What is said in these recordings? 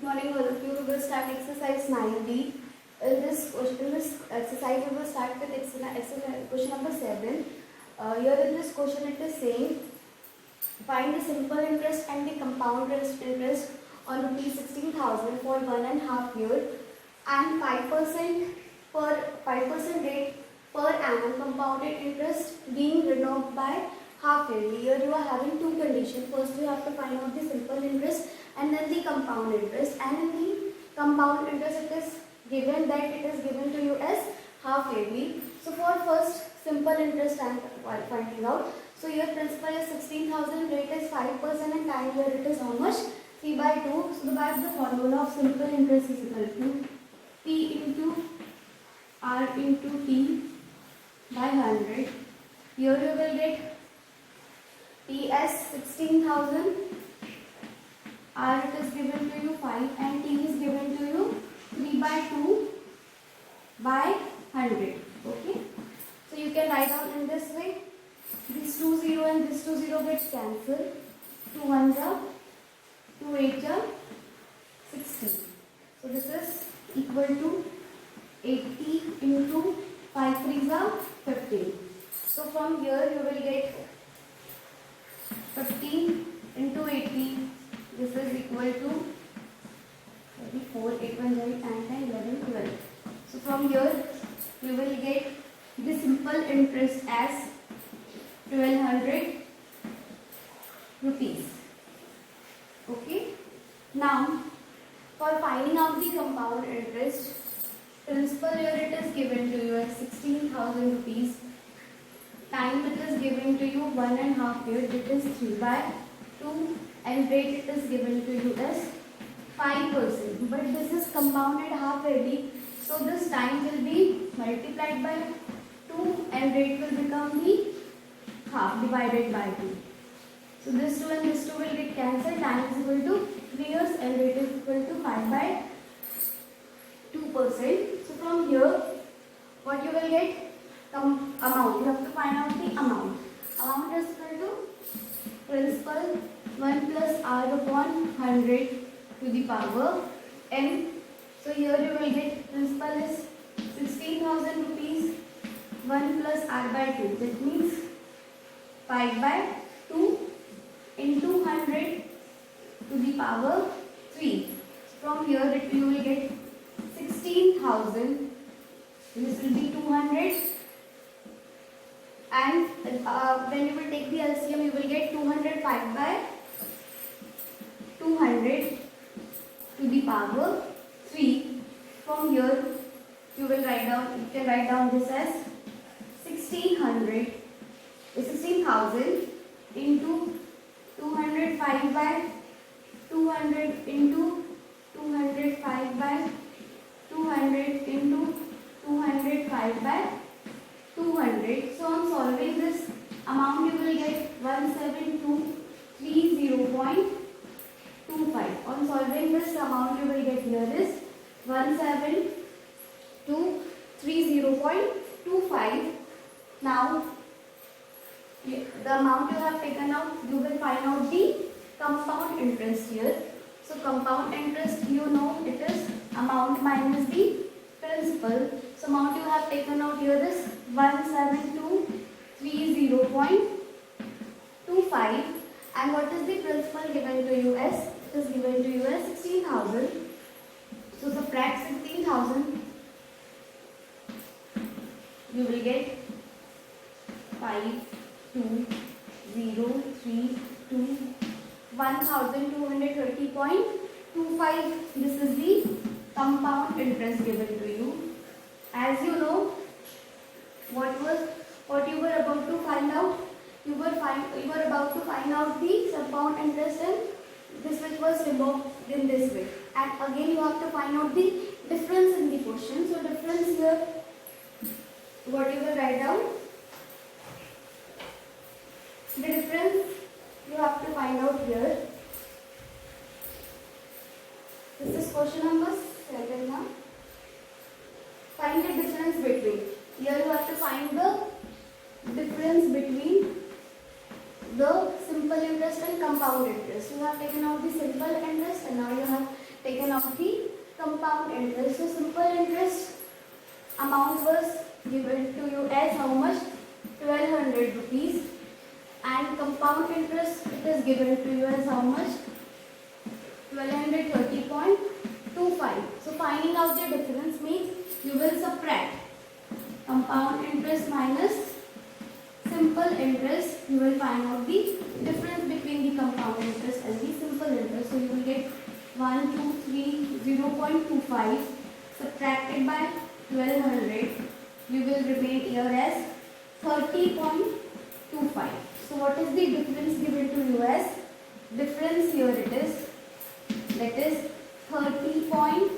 Morning all of you. We will start exercise 9D. In this exercise we will start with exercise question number 7. Here in this question it is saying find the simple interest and the compound interest on rupees 16,000 for 1.5 year and 5% rate per annum compounded interest being renewed by half yearly. Here you are having two conditions. First you have to find out the simple interest and then the compound interest, and in the compound interest it is given to you as half yearly. So for first simple interest I am finding out. So your principal is 16,000, rate is 5% and time here it is how much? 3/2. So the formula of simple interest is equal to P into R into T by 100. Here you will get P as 16,000, R it is given to you 5 and T is given to you 3/2 by 100. Okay. So you can write down in this way. This 2 0 and this 2 0 gets cancelled. 2 1s are 2 8s are 60. So this is equal to 80 into 5 3s are 15. So from here you will get 15 into 80. This is equal to 4, 8, 1, 9, 10, 11, 12. So from here you will get the simple interest as 1200 rupees. Okay. Now for finding out the compound interest, principal here it is given to you as 16,000 rupees. Time it is given to you 1.5 year, it is 3/2, and rate it is given to you as 5%. But this is compounded half yearly, so this time will be multiplied by 2 and rate will become the half divided by 2. So this 2 and this 2 will get cancelled. Time is equal to 3 years and rate is equal to 5/2%. So from here what you will get? Amount. You have to find out the amount. Amount is equal to principal 1 plus R upon 100 to the power n. So here you will get principal is 16,000 rupees, 1 plus R by 2. That means 5/2 into 100 to the power 3. From here you will get 16,000. This will be 200. And when you will take the LCM, you will get 205/200 to the power 3. From here, you can write down this as 16,000 into 205/200 into 205/200 into 205/200. So on solving this amount you will get 17230.25. On solving this amount you will get here is 17230.25. Now the amount you have taken out, you will find out the compound interest here. So compound interest, you know, it is amount minus the principal. So amount you have taken out here is 17230.25, and what is the principal given to you as? It is given to you as 16,000. So subtract 16,000, you will get 5203 1,230.25. This is the compound interest given to you. As you know, what you were about to find out? You were about to find out the compound interest in this, which was removed in this way. And again you have to find out the difference in the question. So difference here, what you will write down? The difference you have to find out here. This is question number 7 now. Find the difference between. Here you have to find the difference between the simple interest and compound interest. You have taken out the simple interest and now you have taken out the compound interest. So simple interest amount was given to you as how much? 1200 rupees, and compound interest it is given to you as how much? 1230.25. So finding out the difference means you will subtract compound interest minus simple interest. You will find out the difference between the compound interest and the simple interest. So you will get 0.25 subtracted by 1200. You will remain here as 30.25. So what is the difference given to you as? Difference here it is, that is 30.25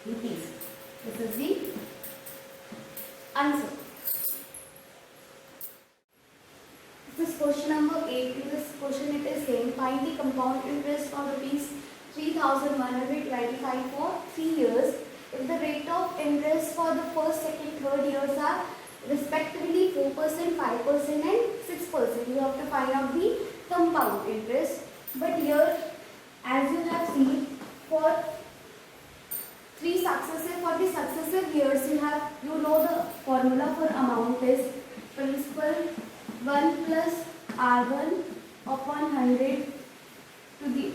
rupees. This is the answer. This is question number 8. In this question it is saying find the compound interest for rupees 3,125 for 3 years. If the rate of interest for the first, second, third years are respectively 4%, 5% and 6%, you have to find out the compound interest. But here, as you have seen, for the successive years, you know the formula for amount is principal 1 plus R1 upon 100 to the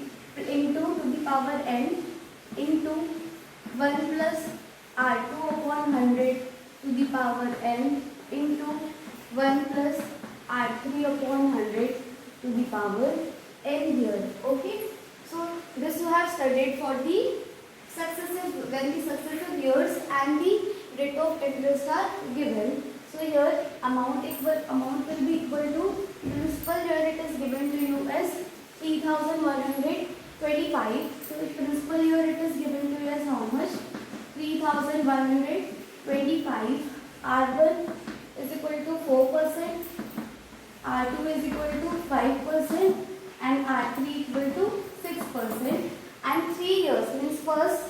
power n into 1 plus R2 upon 100 to the power n into 1 plus R3 upon 100 to the power n here. Okay. So this you have studied for the successive years and the rate of interest are given. So here amount will be equal to principal. Here it is given to you as 3,125. So principal here it is given to you as how much? 3,125. R1 is equal to 4%, R2 is equal to 5% and R3 equal to 6%, and 3 years means first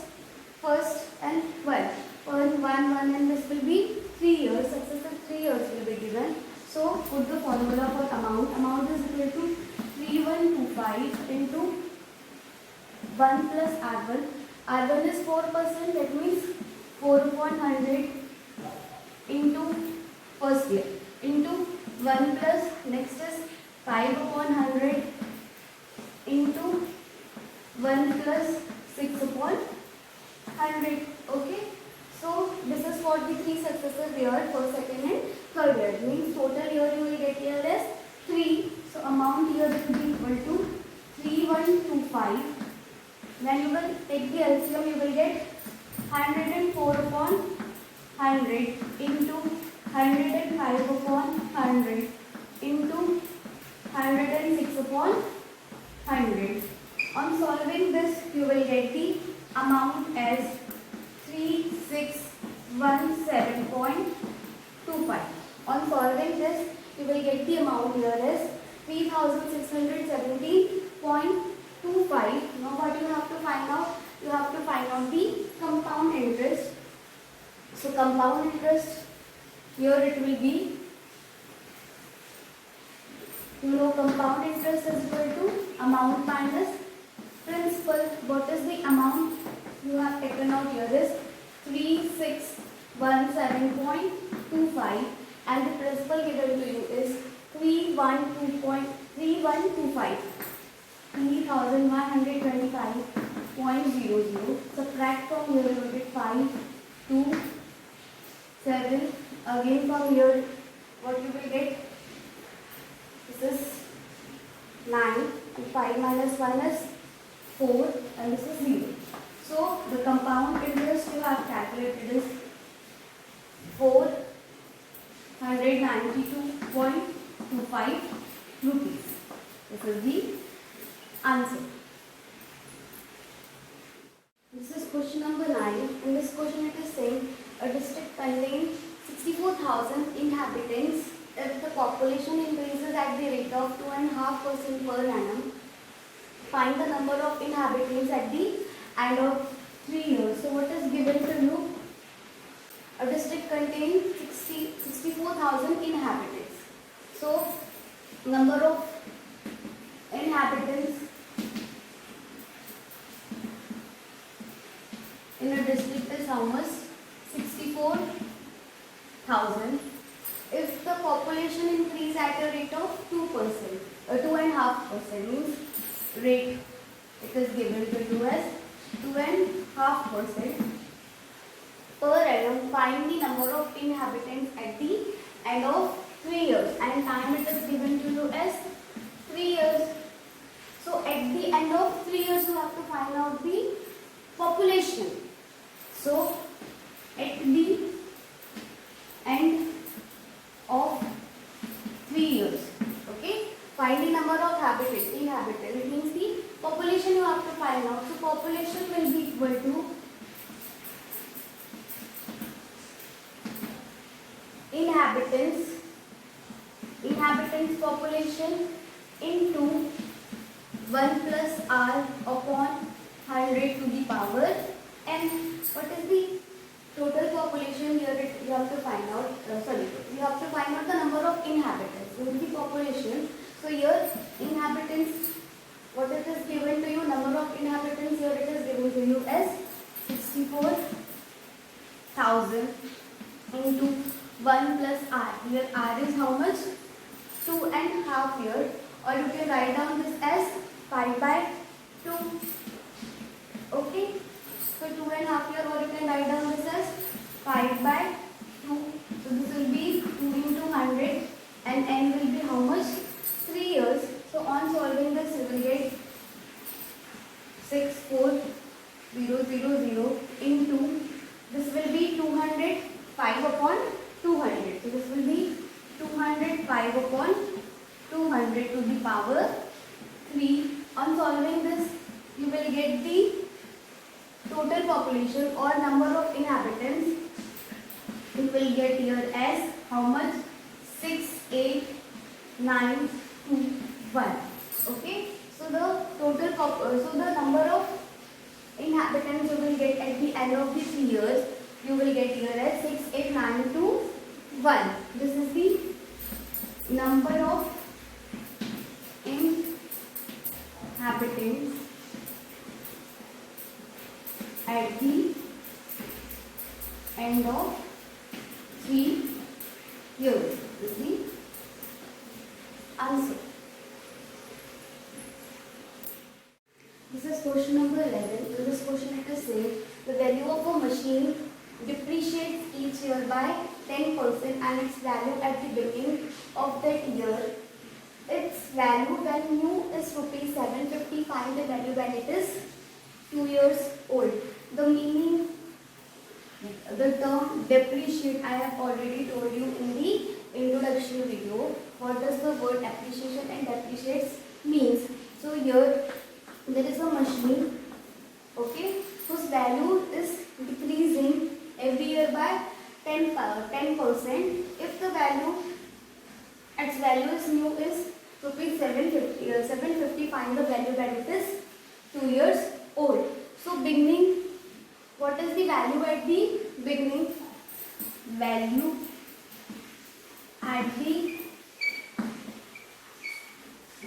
and 12. For 1 and this will be 3 years, successive 3 years will be given. So put the formula for amount. Amount is equal to 3125 into 1 plus R1. R1 is 4%, that means 4 upon 100 into first year into 1 plus, next is 5 upon 100 into 1 plus 6 upon 100. Okay. So this is for the 3 successive years, first, second and third year. Means total year you will get here as 3. So amount here will be equal to 3125. When you will take the LCM, you will get 104 upon 100 into 105 upon 100 into 106 upon 100. On solving this, you will get the amount as 3617.25. On solving this, you will get the amount here as 3617.25. Now what you have to find out? You have to find out the compound interest. So compound interest, here it will be, compound interest is equal to amount minus principal. What is the amount you have taken out here is 3617.25 and the principal given to you is 3125. 3125.00. Subtract from here you will get 5, 2, 7. Again from here what you will get? This is 9 and 5 minus 1 is 4 and this is 0. So the compound interest you have calculated is 492.25 rupees. This is the answer. This is question number 9. In this question it is saying a district contains 64,000 inhabitants. If the population increases at the rate of 2.5% per annum, find the number of inhabitants at the end of 3 years. So what is given to you? A district contains 64,000 inhabitants. So number of inhabitants in a district is how much? 64,000. If the population increase at a rate of 2%, 2.5% means rate it is given to you as 2.5% per annum, find the number of inhabitants at the end of 3 years, and time it is given to you as 3 years. So at the end of 3 years you have to find out the population. So at the end of 3 years, okay, find the number of inhabitants. It means the population you have to find out. So population will be equal to inhabitants population into 1 plus r upon 100 to the power n. What is the total population here? You have to find out. You have to find out the number of inhabitants. So the population. So here inhabitants, what it is given to you? Number of inhabitants here it is given to you as 64,000 into 1 plus r. Here r is how much? 2.5 here, or you can write down this as 5 by 2. Okay, so 2.5 here, or you can write down this as 5 by 2. So this will be 2 into 100, and n will be how much? 3 years. So on solving this you will get 64000 into, this will be 205 upon 200. So this will be 205 upon 200 to the power 3. On solving this you will get the total population or number of inhabitants. You will get here as how much? 68921. Okay, so the number of inhabitants you will get at the end of the 3 years, you will get here as 68921. This is the number of inhabitants at the end of 3 years. This is the answer. This is question number 11. In this question it is saying the value of a machine depreciates each year by 10% and its value at the beginning of that year. Its value when new is rupees 750, find the value when it is 2 years old. The meaning, the term depreciate, I have already told you in the introduction video. What does the word appreciation and depreciates means? So here there is a machine, okay, whose value is decreasing every year by 10%. If the value, its value is new is rupees 750, find the value when it is 2 years old. So beginning, what is the value at the beginning? Value at the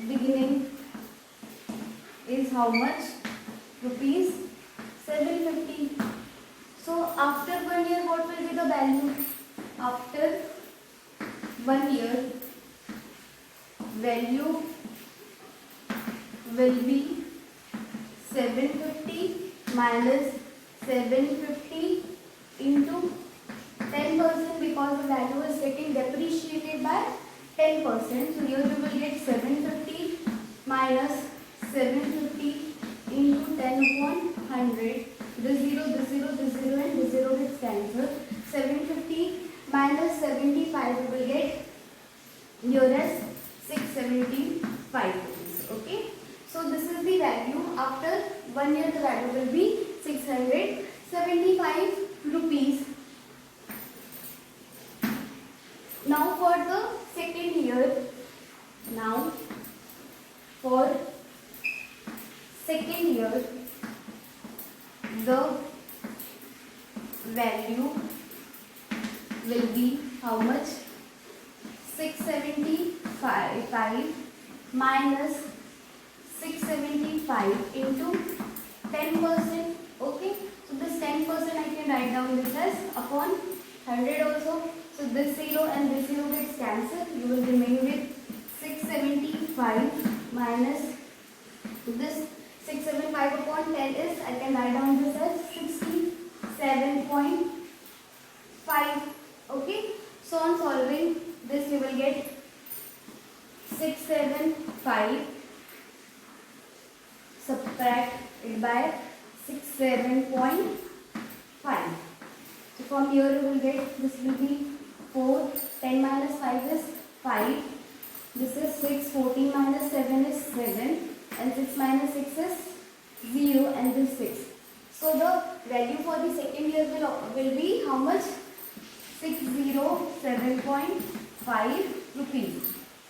beginning is how much? Rupees 750. So after 1 year, what will be the value? After 1 year, value will be 750 minus 750 into 10%, because the value is getting depreciated by 10%. So here you will get 750 minus 750 into 10 upon 100. This 0, this 0, this 0 and this 0 gets cancelled. 750 minus 75 you will get here as 675 rupees. Okay. So this is the value. After 1 year the value will be 675 rupees. Now for the second year, the value will be how much? 675 minus 675 into 10%. Okay, so So this 10% I can write down this as upon 100 also. So this 0 and this 0 gets cancelled. You will remain with 675 minus this 675 upon 10 is, I can write down this as 67.5. Okay. So on solving this you will get 675, subtract it by 67.5. So from here you will get, this will be 4, 10 minus 5 is 5, this is 6, 14 minus 7 is 7, and 6 minus 6 is 0, and this 6. So the value for the second year will be how much? 607.5 rupees.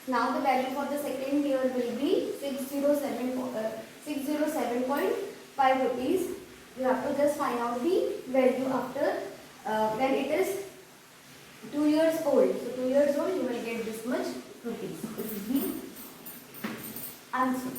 Now the value for the second year will be 607.5 rupees. You have to just find out the value after when it is 2 years old. So 2 years old you will get this much rupees. This is the answer.